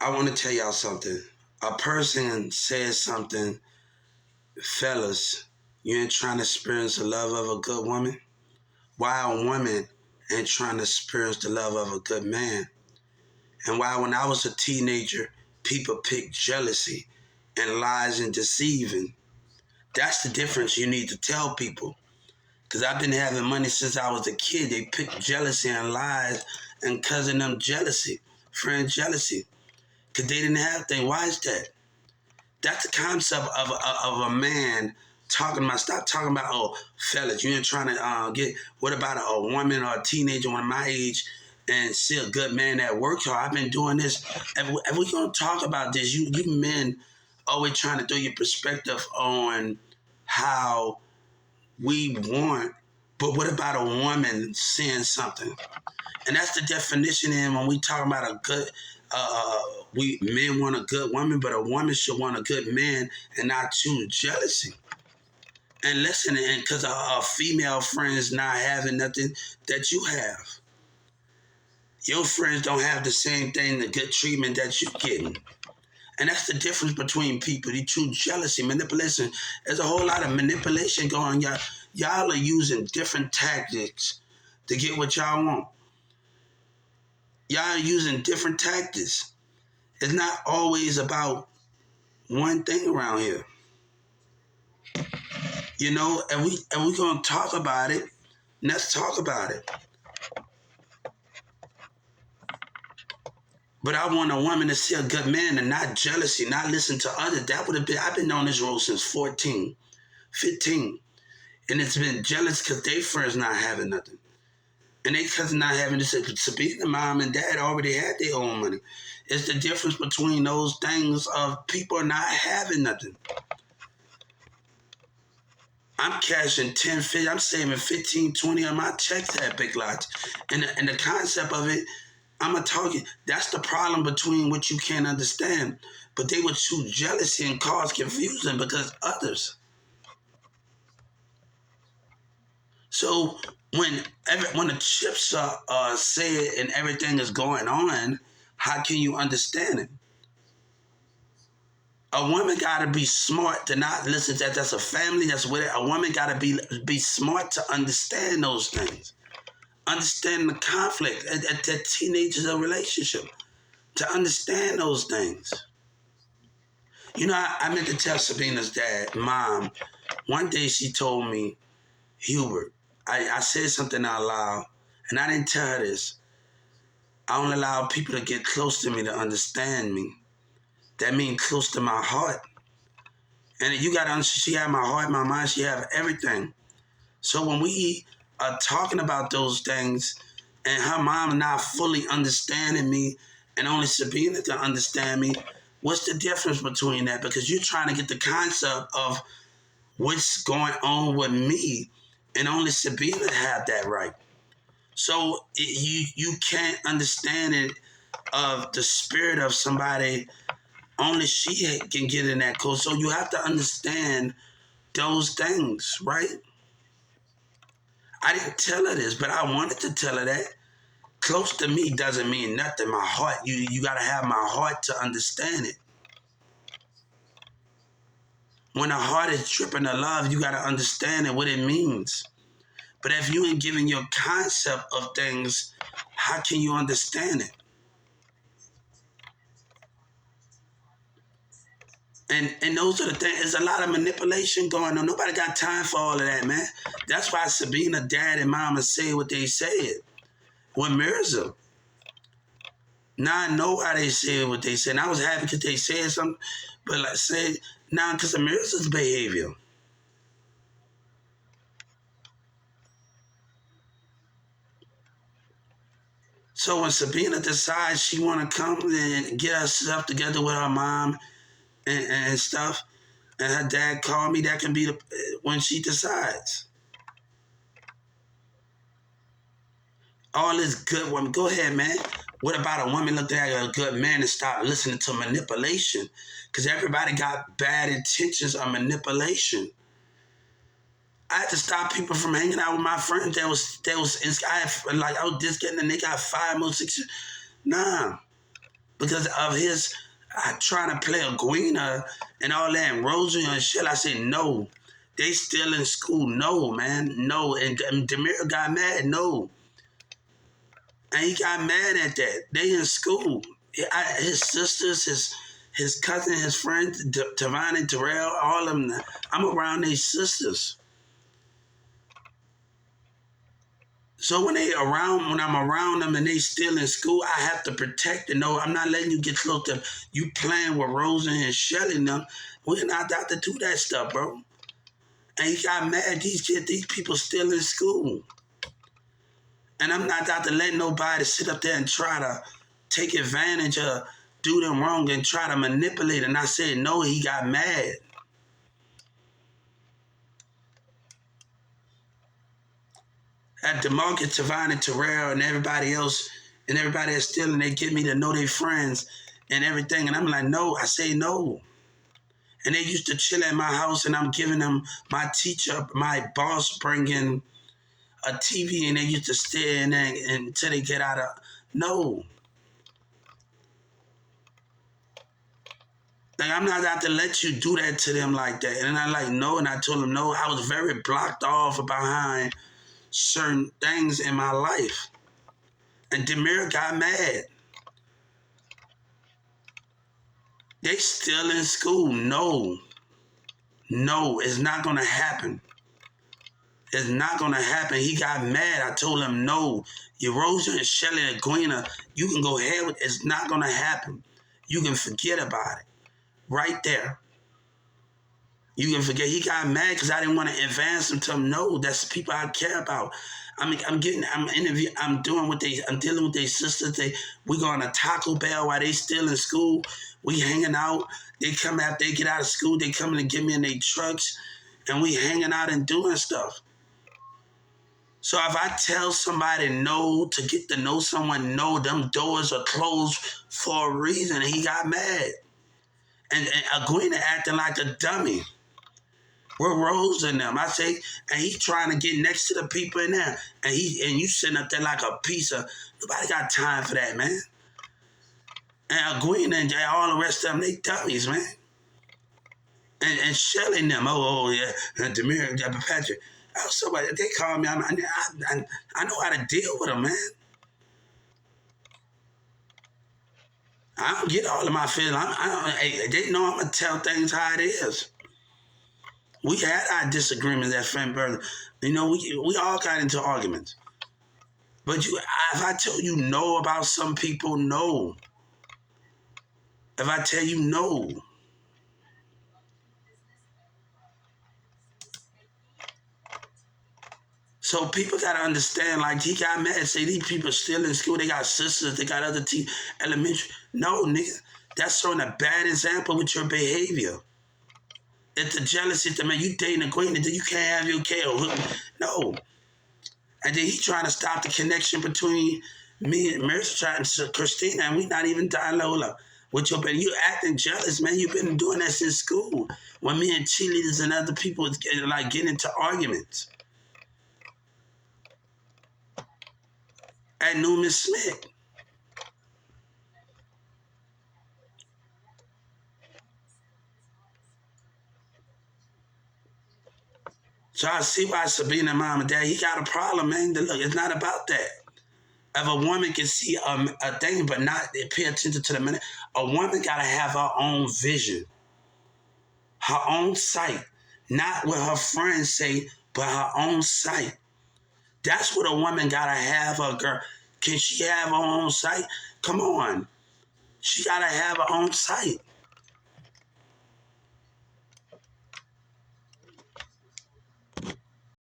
I want to tell y'all something. A person says something, fellas, you ain't trying to experience the love of a good woman? Why a woman ain't trying to experience the love of a good man? And why when I was a teenager, people picked jealousy and lies and deceiving. That's the difference you need to tell people. Because I've been having money since I was a kid. They picked jealousy and lies and cousin them jealousy, friend jealousy. Because they didn't have things. Why is that? That's the concept of a man talking about, stop talking about, oh, fellas, you ain't trying to get, what about a woman or a teenager one of my age and see a good man that works hard? I've been doing this. If we're going to talk about this, you men always trying to throw your perspective on how we want, but what about a woman saying something? And that's the definition in when we talk about a good, we men want a good woman, but a woman should want a good man and not choose jealousy. And listen, and because a female friend's not having nothing that you have. Your friends don't have the same thing, the good treatment that you're getting. And that's the difference between people. You choose jealousy, manipulation. There's a whole lot of manipulation going on. Y'all are using different tactics to get what y'all want. Y'all are using different tactics. It's not always about one thing around here. You know, and we gonna talk about it, let's talk about it. But I want a woman to see a good man and not jealousy, not listen to others. That would have been, I've been on this road since 14, 15. And it's been jealous because they friends not having nothing. And they cousin not having this. Sabina, mom and dad already had their own money. It's the difference between those things of people not having nothing. I'm cashing 10, 50, I'm saving 15, 20 on my checks at Big Lots. And the concept of it, I'm a target. That's the problem between what you can't understand. But they would choose jealousy and cause confusion because others. So when the chips are said and everything is going on, how can you understand it? A woman got to be smart to not listen to that. That's a family. That's what a woman got to be smart to understand those things. Understand the conflict at that teenager's relationship. To understand those things. You know, I meant to tell Sabina's dad, Mom, one day she told me, Hubert, I said something out loud, and I didn't tell her this. I don't allow people to get close to me to understand me. That means close to my heart. And you got to understand, she had my heart, my mind, she had everything. So when we are talking about those things and her mom not fully understanding me and only Sabina to understand me, what's the difference between that? Because you're trying to get the concept of what's going on with me and only Sabina have that right. So you can't understand it of the spirit of somebody. Only she can get in that code. So you have to understand those things, right? I didn't tell her this, but I wanted to tell her that. Close to me doesn't mean nothing. My heart, you got to have my heart to understand it. When a heart is dripping of love, you got to understand it, what it means. But if you ain't giving your concept of things, how can you understand it? And those are the things. There's a lot of manipulation going on. Nobody got time for all of that, man. That's why Sabina, dad, and mama say what they said with Mirza. Now I know why they said what they said. And I was happy because they said something, but like I said, now because of Mirza's behavior. So when Sabina decides she want to come and get herself together with her mom and stuff, and her dad called me, that can be when she decides. All this good woman, go ahead, man. What about a woman looking at a good man and stop listening to manipulation? Because everybody got bad intentions on manipulation. I had to stop people from hanging out with my friends. I was just getting a nigga got 5 more 6 years. Nah. because of his trying to play a Gweena and all that, and Rosie and shit. I said, no. They still in school. No, man. No. And Demir got mad. No. And he got mad at that. They in school. His sisters, his cousin, his friends, Tavon and Terrell, all of them. I'm around these sisters. So when I'm around them and they still in school, I have to protect and know I'm not letting you get close to them. You playing with Rosa and Shelly and them. We're not out to do that stuff, bro. And he got mad. These people still in school. And I'm not out to let nobody sit up there and try to take advantage of, do them wrong and try to manipulate. And I said, no, he got mad. At the market, Tavon and Terrell and everybody else, and everybody that's still, and they get me to know their friends and everything. And I'm like, no, I say no. And they used to chill at my house, and I'm giving them my teacher, my boss bringing a TV, and they used to stay in there until they get out of, no. Like, I'm not out to let you do that to them like that. And I like, no, and I told them no. I was very blocked off behind certain things in my life. And Demir got mad. They still in school. No. No, it's not going to happen. It's not going to happen. He got mad. I told him, no. Your Rosa and Shelly and Gweena, you can go ahead with it. It's not going to happen. You can forget about it. Right there. You can forget. He got mad because I didn't want to advance him to him. No, that's the people I care about. I'm dealing with their sisters. We going to Taco Bell while they still in school. We hanging out. They come after they get out of school. They come and get me in their trucks, and we hanging out and doing stuff. So if I tell somebody no to get to know someone, no, them doors are closed for a reason. And he got mad. And Agüina acting like a dummy. We're Rose in them. I say, and he trying to get next to the people in there. And you sitting up there like a piece of, nobody got time for that, man. And Agüina and all the rest of them, they dummies, man. And Shelly and them, yeah, and Demir and Patrick. Somebody, they call me, I know how to deal with them, man. I don't get all of my feelings. They know I'm going to tell things how it is. We had our disagreements at Friend Brother. You know, we all got into arguments. But if I tell you no about some people, no. If I tell you no. So people got to understand, like, he got mad, say these people still in school, they got sisters, they got other elementary. No, nigga, that's showing a bad example with your behavior. It's the jealousy that, man, you dating a queen, that you can't have your kid. No. And then he trying to stop the connection between me and Marissa and Christina, and we not even dying Lola. With your baby, you acting jealous, man. You've been doing that since school. When me and cheerleaders and other people like get into arguments. At Newman Smith. So I see why Sabina, mom and dad, he got a problem, man. Look, it's not about that. If a woman can see a thing but not pay attention to the minute, a woman got to have her own vision, her own sight, not what her friends say, but her own sight. That's what a woman got to have, a girl. Can she have her own sight? Come on. She got to have her own sight.